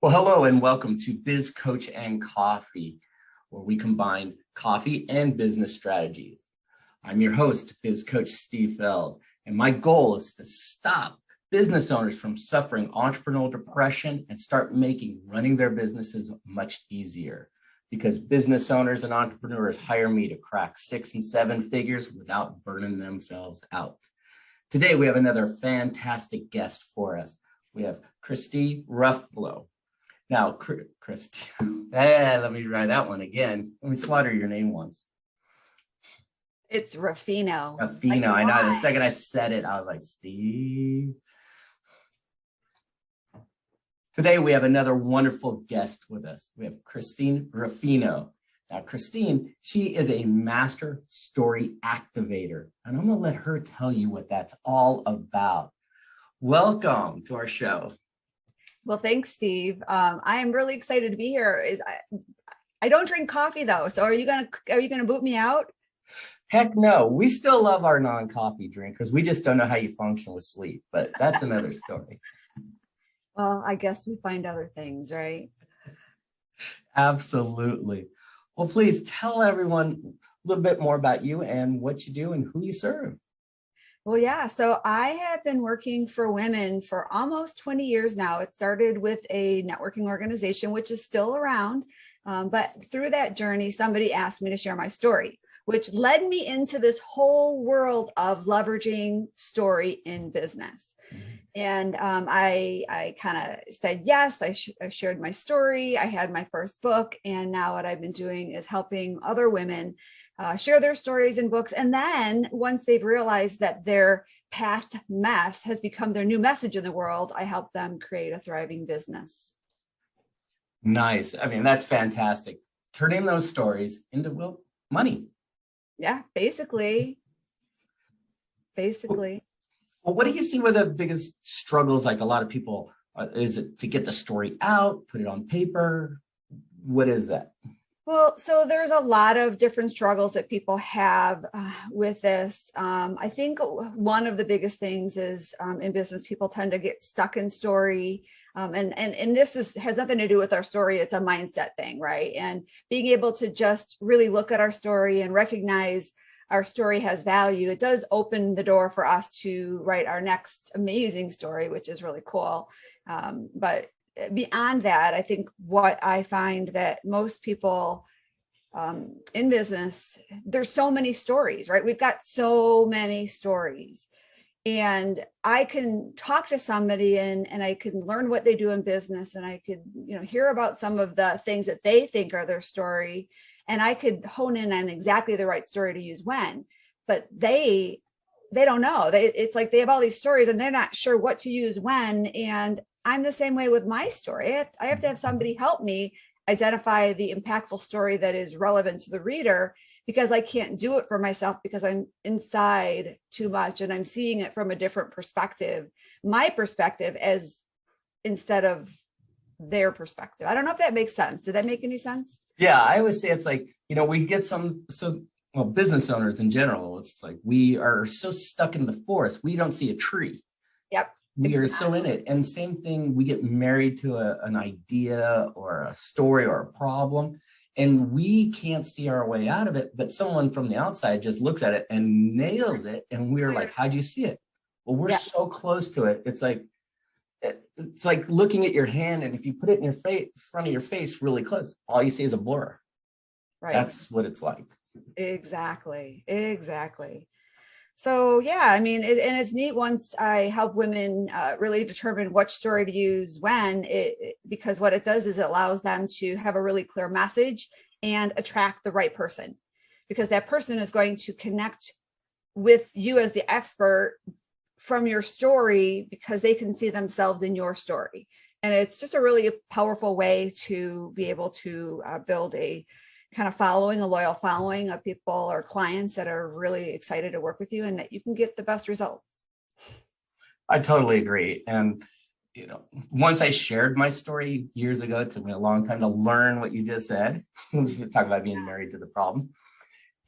Well, hello and welcome to Biz Coach and Coffee, where we combine coffee and business strategies. I'm your host, Biz Coach Steve Feld, and my goal is to stop business owners from suffering entrepreneurial depression and start making running their businesses much easier. Because business owners and entrepreneurs hire me to crack 6 and 7 figures without burning themselves out. Today, we have another fantastic guest for us. We have Christie Ruffino. Now, Christie, let me try that one again. Let me slaughter your name once. It's Ruffino. Ruffino, I know. The second I said it, I was like, Steve. Today, we have another wonderful guest with us. We have Christie Ruffino. Now, Christine, she is a master story activator, and I'm going to let her tell you what that's all about. Welcome to our show. Well, thanks, Steve. I am really excited to be here. I don't drink coffee though, so are you gonna boot me out? Heck no, we still love our non-coffee drinkers. We just don't know how you function with sleep, but that's another story. Well, I guess we find other things, right? Absolutely. Well, please tell everyone a little bit more about you and what you do and who you serve. Well, yeah. So I have been working for women for almost 20 years now. It started with a networking organization, which is still around. But through that journey, somebody asked me to share my story, which led me into this whole world of leveraging story in business. And I kind of said, yes, I shared my story. I had my first book. And now what I've been doing is helping other women share their stories in books. And then once they've realized that their past mess has become their new message in the world, I help them create a thriving business. Nice. I mean, that's fantastic. Turning those stories into, well, money. Yeah, basically. Well, what do you see were the biggest struggles? Like a lot of people, is it to get the story out, put it on paper? What is that? Well, so there's a lot of different struggles that people have with this. I think one of the biggest things is in business, people tend to get stuck in story. And this has nothing to do with our story. It's a mindset thing, right? And being able to just really look at our story and recognize our story has value. It does open the door for us to write our next amazing story, which is really cool. But beyond that, I think what I find that most people in business, there's so many stories, right? We've got so many stories, and I can talk to somebody and I can learn what they do in business, and I could, hear about some of the things that they think are their story, and I could hone in on exactly the right story to use when, but they don't know. It's like they have all these stories and they're not sure what to use when. And I'm the same way with my story. I have to have somebody help me identify the impactful story that is relevant to the reader, because I can't do it for myself because I'm inside too much and I'm seeing it from a different perspective, my perspective as instead of their perspective. I don't know if that makes sense. Did that make any sense? Yeah, I always say it's like, we get some business owners in general, it's like we are so stuck in the forest, we don't see a tree. Yep. We are so in it. And same thing, we get married to an idea or a story or a problem, and we can't see our way out of it. But someone from the outside just looks at it and nails it. And we're like, how'd you see it? Well, we're so close to it. It's like looking at your hand. And if you put it in your front of your face really close, all you see is a blur. Right. That's what it's like. Exactly. So yeah, I mean, and it's neat once I help women really determine which story to use when, because what it does is it allows them to have a really clear message and attract the right person, because that person is going to connect with you as the expert from your story because they can see themselves in your story. And it's just a really powerful way to be able to build a kind of following, a loyal following of people or clients that are really excited to work with you and that you can get the best results. I totally agree. And, once I shared my story years ago, it took me a long time to learn what you just said. Talk about being married to the problem.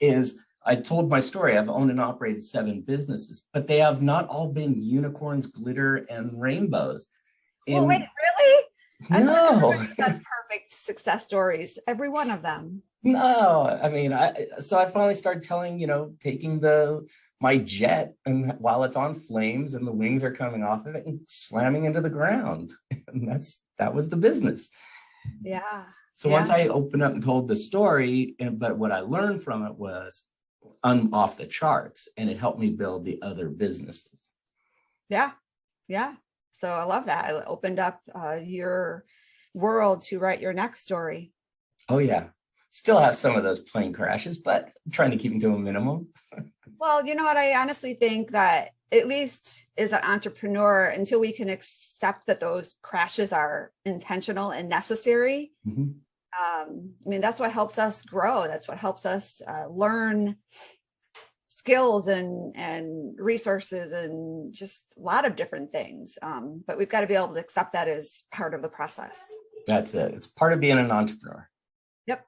Is I told my story. I've owned and operated 7 businesses, but they have not all been unicorns, glitter, and rainbows. Well, wait, really? No. Everybody has perfect success stories, every one of them. No, I mean, so I finally started telling, taking my jet and while it's on flames and the wings are coming off of it and slamming into the ground. And that was the business. Yeah. So once I opened up and told the story, but what I learned from it was off the charts, and it helped me build the other businesses. Yeah. Yeah. So I love that. It opened up your world to write your next story. Oh, yeah. Still have some of those plane crashes, but I'm trying to keep them to a minimum. Well, you know what? I honestly think that at least as an entrepreneur, until we can accept that those crashes are intentional and necessary, Mm-hmm. I mean, that's what helps us grow. That's what helps us learn skills and resources and just a lot of different things. But we've got to be able to accept that as part of the process. That's it. It's part of being an entrepreneur. Yep.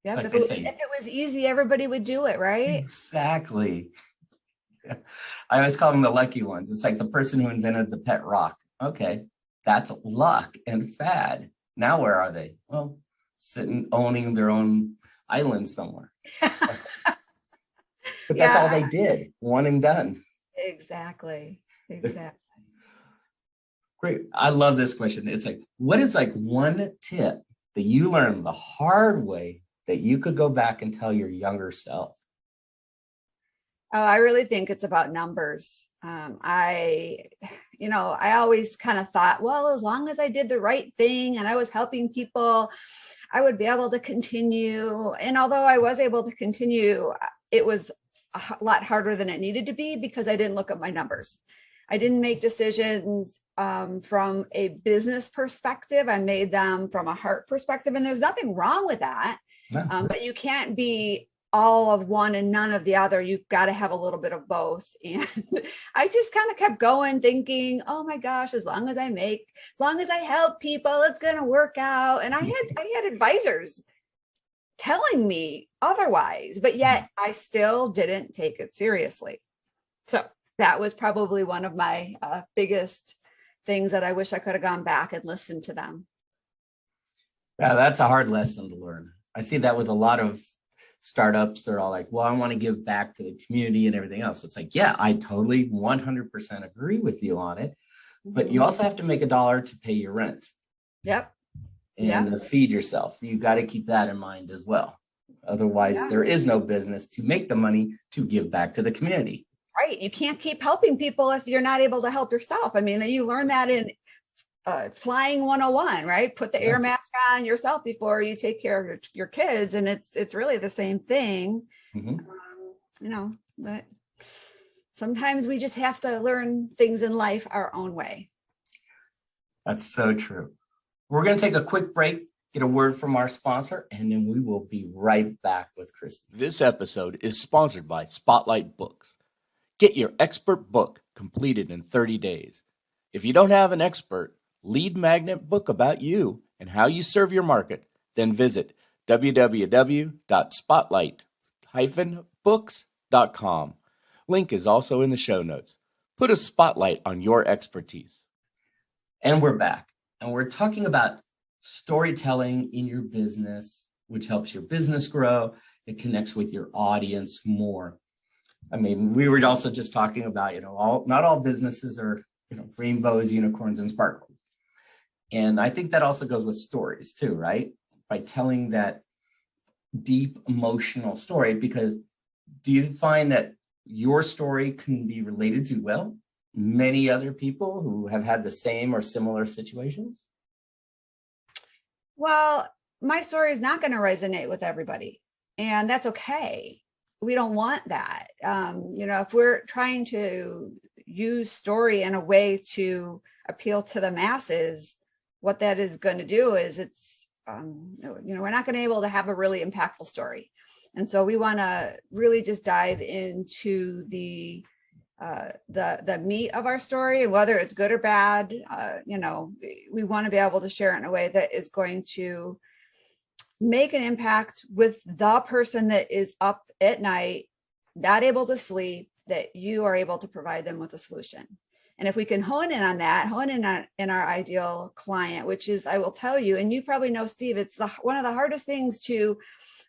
Yep. Like If it was easy, everybody would do it, right? Exactly. I always call them the lucky ones. It's like the person who invented the pet rock. Okay, that's luck and fad. Now where are they? Well, sitting, owning their own island somewhere. But that's all they did. One and done. Exactly. Great. I love this question. It's like, what is like one tip that you learned the hard way that you could go back and tell your younger self? Oh, I really think it's about numbers. I always kind of thought, well, as long as I did the right thing and I was helping people, I would be able to continue. And although I was able to continue, it was a lot harder than it needed to be because I didn't look at my numbers. I didn't make decisions from a business perspective. I made them from a heart perspective. And there's nothing wrong with that. No. But you can't be all of one and none of the other. You've got to have a little bit of both. And I just kind of kept going thinking, oh my gosh, as long as I help people, it's going to work out. And I had advisors telling me otherwise, but yet I still didn't take it seriously. So that was probably one of my biggest things that I wish I could have gone back and listened to them. Yeah, that's a hard lesson to learn. I see that with a lot of startups. They're all like, well, I want to give back to the community and everything else. It's like, yeah, I totally 100% agree with you on it. But you also have to make $1 to pay your rent. Yep. And to feed yourself. You got to keep that in mind as well. Otherwise, there is no business to make the money to give back to the community. Right. You can't keep helping people if you're not able to help yourself. I mean, you learn that in flying 101, right? Put the air mask on yourself before you take care of your kids. And it's really the same thing, but sometimes we just have to learn things in life our own way. That's so true. We're going to take a quick break, get a word from our sponsor, and then we will be right back with Christie. This episode is sponsored by Spotlight Books. Get your expert book completed in 30 days. If you don't have an expert lead magnet book about you and how you serve your market, then visit www.spotlight-books.com. Link is also in the show notes. Put a spotlight on your expertise. And we're back. And we're talking about storytelling in your business, which helps your business grow. It connects with your audience more. I mean, we were also just talking about, not all businesses are, rainbows, unicorns, and sparkles. And I think that also goes with stories too, right? By telling that deep emotional story, because do you find that your story can be related to, many other people who have had the same or similar situations? Well, my story is not going to resonate with everybody, and that's okay. We don't want that. If we're trying to use story in a way to appeal to the masses, what that is going to do is we're not going to be able to have a really impactful story. And so we want to really just dive into the meat of our story, and whether it's good or bad, we want to be able to share it in a way that is going to make an impact with the person that is up at night, not able to sleep, that you are able to provide them with a solution. And if we can hone in on that, hone in our ideal client, which is, I will tell you, and you probably know, Steve, it's one of the hardest things to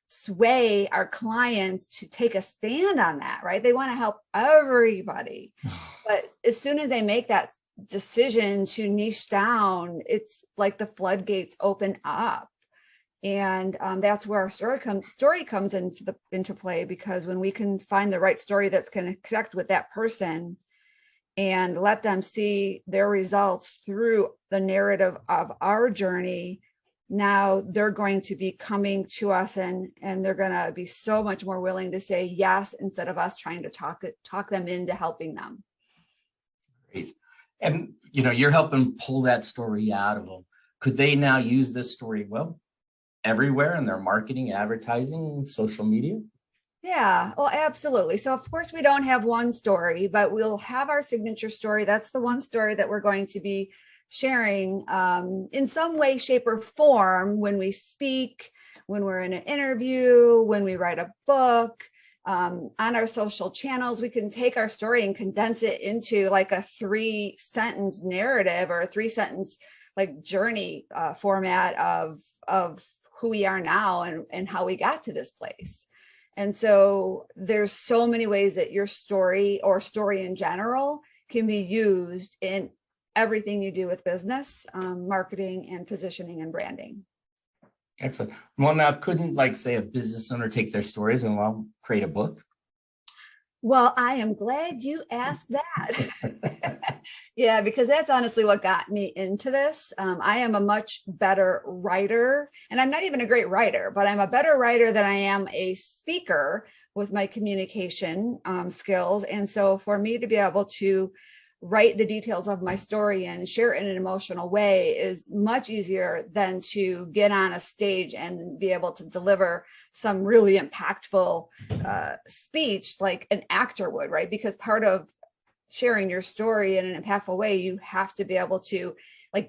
sway our clients to take a stand on that, right? They want to help everybody. But as soon as they make that decision to niche down, it's like the floodgates open up. And that's where our story comes into play, because when we can find the right story that's going to connect with that person and let them see their results through the narrative of our journey, now they're going to be coming to us and they're going to be so much more willing to say yes, instead of us trying to talk them into helping them. Great. And, you're helping pull that story out of them. Could they now use this story, everywhere in their marketing, advertising, social media? Yeah, well, absolutely. So of course we don't have one story, but we'll have our signature story. That's the one story that we're going to be sharing in some way, shape, or form when we speak, when we're in an interview, when we write a book, on our social channels. We can take our story and condense it into like a 3-sentence narrative or a 3-sentence like journey format of who we are now and how we got to this place. And so there's so many ways that your story or story in general can be used in everything you do with business, marketing, and positioning and branding. Excellent. Well, now couldn't say a business owner take their stories and create a book? Well, I am glad you asked that. Yeah, because that's honestly what got me into this. I am a much better writer, and I'm not even a great writer, but I'm a better writer than I am a speaker with my communication skills. And so for me to be able to write the details of my story and share it in an emotional way is much easier than to get on a stage and be able to deliver some really impactful speech like an actor would, right? Because part of sharing your story in an impactful way, you have to be able to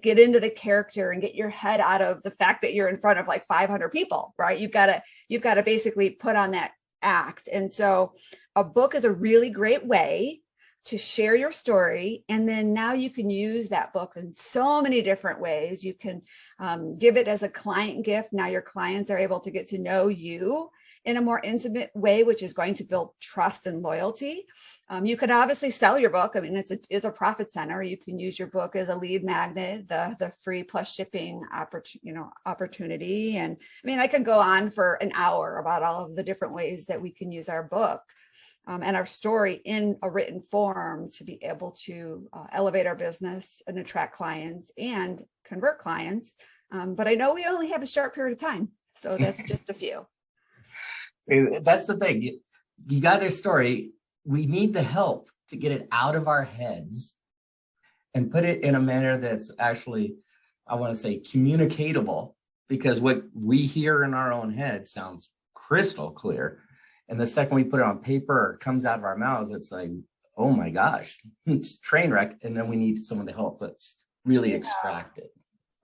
get into the character and get your head out of the fact that you're in front of 500 people, right? You've got to basically put on that act. And so a book is a really great way to share your story. And then now you can use that book in so many different ways. You can give it as a client gift. Now your clients are able to get to know you in a more intimate way, which is going to build trust and loyalty. You could obviously sell your book. I mean, it's a profit center. You can use your book as a lead magnet, the free plus shipping opportunity. And I mean, I could go on for an hour about all of the different ways that we can use our book and our story in a written form to be able to elevate our business and attract clients and convert clients. But I know we only have a short period of time, so that's just a few. That's the thing. You got a story. We need the help to get it out of our heads and put it in a manner that's actually, I want to say, communicatable, because what we hear in our own head sounds crystal clear. And the second we put it on paper or it comes out of our mouths, it's like, oh my gosh, it's train wreck. And then we need someone to help us really extract it.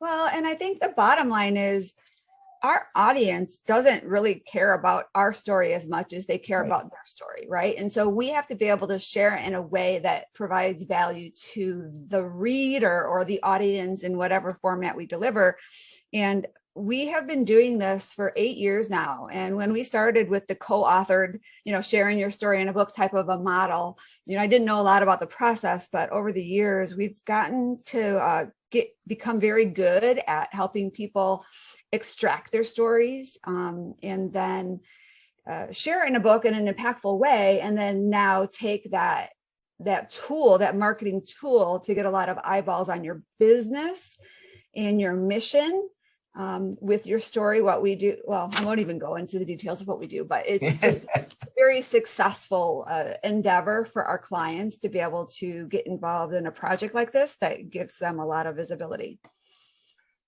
Well, and I think the bottom line is our audience doesn't really care about our story as much as they care about their story, right? And so we have to be able to share in a way that provides value to the reader or the audience in whatever format we deliver. And we have been doing this for 8 years now. And when we started with the co-authored, sharing your story in a book type of a model, I didn't know a lot about the process, but over the years, we've gotten to become very good at helping people extract their stories and then share it in a book in an impactful way. And then now take that tool, that marketing tool, to get a lot of eyeballs on your business and your mission. With your story, what we do, well, I won't even go into the details of what we do, but it's just a very successful endeavor for our clients to be able to get involved in a project like this that gives them a lot of visibility.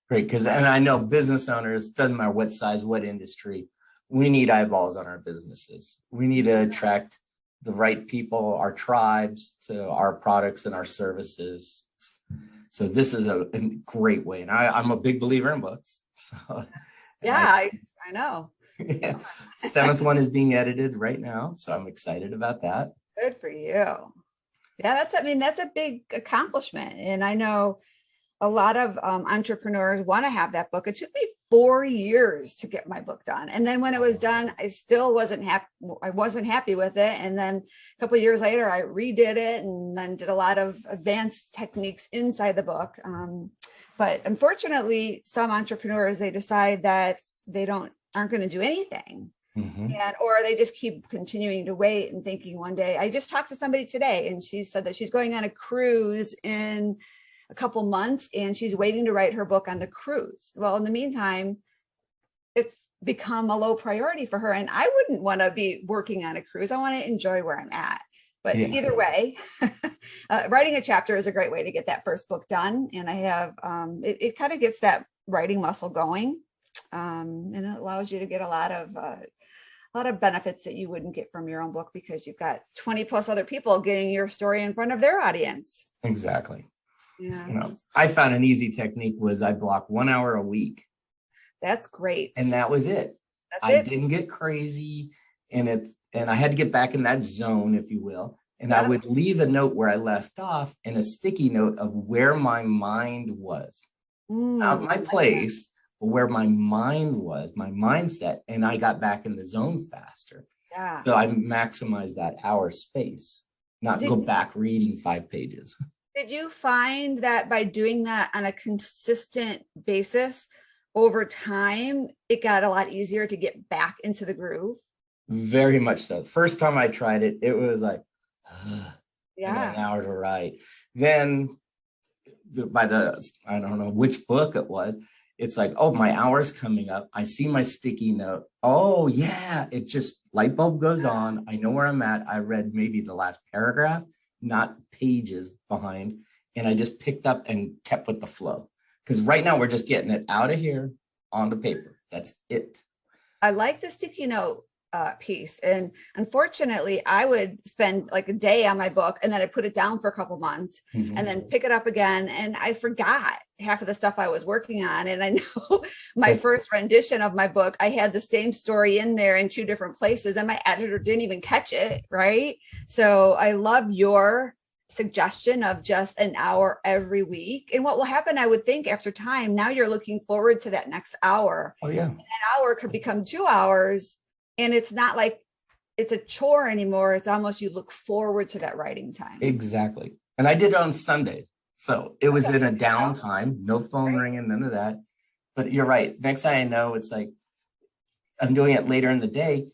Great, and I know business owners, doesn't matter what size, what industry, we need eyeballs on our businesses. We need to attract the right people, our tribes, to our products and our services. So this is a great way. And I'm a big believer in books. So yeah, I know. Yeah. 7th one is being edited right now. So I'm excited about that. Good for you. Yeah, that's a big accomplishment. And I know a lot of entrepreneurs want to have that book. It took me 4 years to get my book done. And then when it was done, I still wasn't happy. I wasn't happy with it. And then a couple of years later, I redid it and then did a lot of advanced techniques inside the book. But unfortunately, some entrepreneurs, they decide that they aren't going to do anything. Or they just keep continuing to wait and thinking one day. I just talked to somebody today and she said that she's going on a cruise in a couple months and she's waiting to write her book on the cruise. Well, in the meantime, it's become a low priority for her. And I wouldn't want to be working on a cruise. I want to enjoy where I'm at. But either way, writing a chapter is a great way to get that first book done. And I have, it kind of gets that writing muscle going. And it allows you to get a lot of benefits that you wouldn't get from your own book because you've got 20 plus other people getting your story in front of their audience. Exactly. Yeah. You know, I found an easy technique was I block 1 hour a week. That's great. And that was it. I didn't get crazy in it. And I had to get back in that zone, if you will. And I would leave a note where I left off and a sticky note of where my mind was. Not my place, but where my mind was, my mindset. And I got back in the zone faster. Yeah. So I maximized that hour space, not go back reading 5 pages. Did you find that by doing that on a consistent basis over time, it got a lot easier to get back into the groove? Very much so. First time I tried it, it was like, an hour to write. Then by I don't know which book it was, it's like, oh, my hour's coming up. I see my sticky note. Oh yeah, it just light bulb goes on. I know where I'm at. I read maybe the last paragraph, not pages behind. And I just picked up and kept with the flow. Because right now we're just getting it out of here onto paper. That's it. I like the sticky note piece. And unfortunately, I would spend like a day on my book and then I put it down for a couple months and then pick it up again. And I forgot half of the stuff I was working on. And I know my first rendition of my book, I had the same story in there in 2 different places and my editor didn't even catch it. Right. So I love your suggestion of just an hour every week. And what will happen, I would think after time, now you're looking forward to that next hour. Oh yeah. And that hour could become 2 hours. And it's not like it's a chore anymore. It's almost you look forward to that writing time. Exactly. And I did it on Sundays. So it was in a downtime, no phone ringing, none of that. But you're right. Next thing I know, it's like I'm doing it later in the day.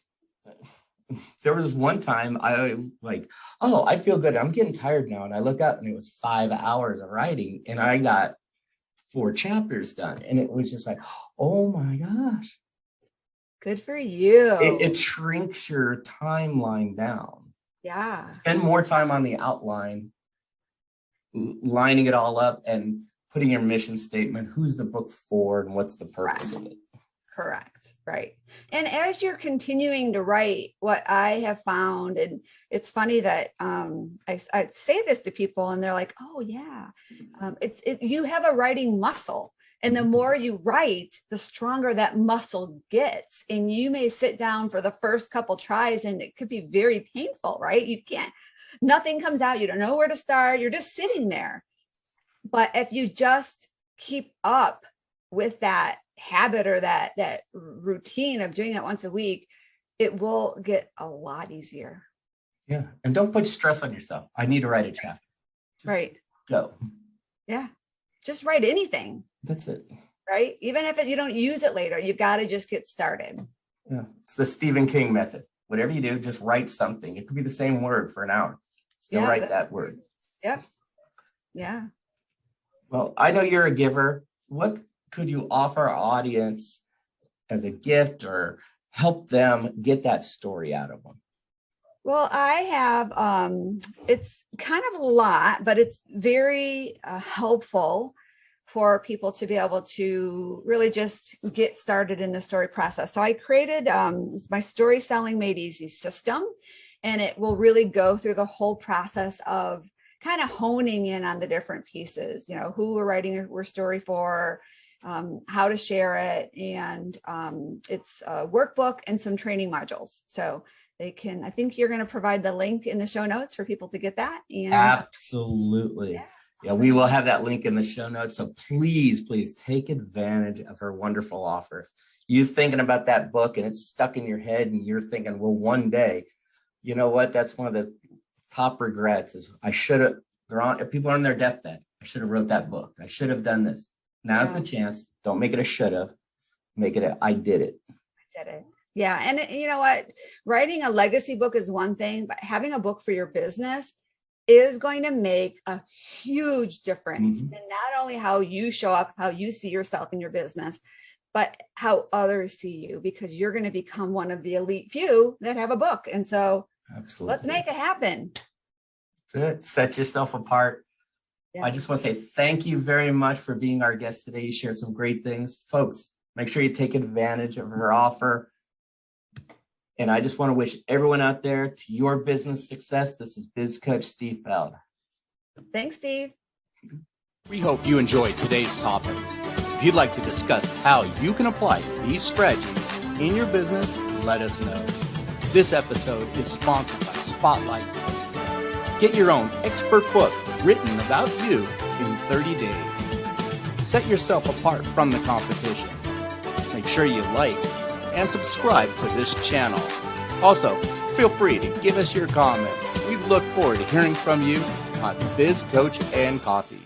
There was one time I like, oh, I feel good. I'm getting tired now. And I look up and it was 5 hours of writing and I got 4 chapters done. And it was just like, oh my gosh. Good for you. It shrinks your timeline down. Yeah. Spend more time on the outline, lining it all up and putting your mission statement, who's the book for and what's the purpose of it. Correct. Right. And as you're continuing to write, what I have found, and it's funny that I say this to people and they're like, oh yeah, you have a writing muscle. And the more you write, the stronger that muscle gets. And you may sit down for the first couple tries and it could be very painful, right? Nothing comes out. You don't know where to start. You're just sitting there. But if you just keep up with that habit or that routine of doing it once a week, it will get a lot easier. Yeah. And don't put stress on yourself. I need to write a chapter. Just go. Yeah. Just write anything. That's it. Right. Even if you don't use it later, you've got to just get started. Yeah. It's the Stephen King method. Whatever you do, just write something. It could be the same word for an hour. Still write that word. Yep. Yeah. Well, I know you're a giver. What could you offer our audience as a gift or help them get that story out of them? Well, I have, it's kind of a lot, but it's very helpful for people to be able to really just get started in the story process. So I created my Story Selling Made Easy system, and it will really go through the whole process of kind of honing in on the different pieces, who we're writing our story for, how to share it. And it's a workbook and some training modules. So they can, I think you're going to provide the link in the show notes for people to get that. And Absolutely. Yeah, we will have that link in the show notes. So please take advantage of her wonderful offer. If you're thinking about that book and it's stuck in your head and you're thinking, well, one day, you know what? That's one of the top regrets is I should have, people are on their deathbed. I should have wrote that book. I should have done this. Now's the chance. Don't make it a should have. Make it a I did it. I did it. Yeah. And you know what? Writing a legacy book is one thing, but having a book for your business is going to make a huge difference in not only how you show up, how you see yourself in your business, but how others see you, because you're going to become one of the elite few that have a book. And so let's make it happen. That's it. Set yourself apart. Yeah. I just want to say thank you very much for being our guest today. You shared some great things. Folks, make sure you take advantage of her offer. And I just want to wish everyone out there to your business success. This is Biz Coach Steve Feld. Thanks, Steve. We hope you enjoyed today's topic. If you'd like to discuss how you can apply these strategies in your business, let us know. This episode is sponsored by Spotlight. Get your own expert book written about you in 30 days. Set yourself apart from the competition. Make sure you like and subscribe to this channel. Also, feel free to give us your comments. We look forward to hearing from you on Biz Coach and Coffee.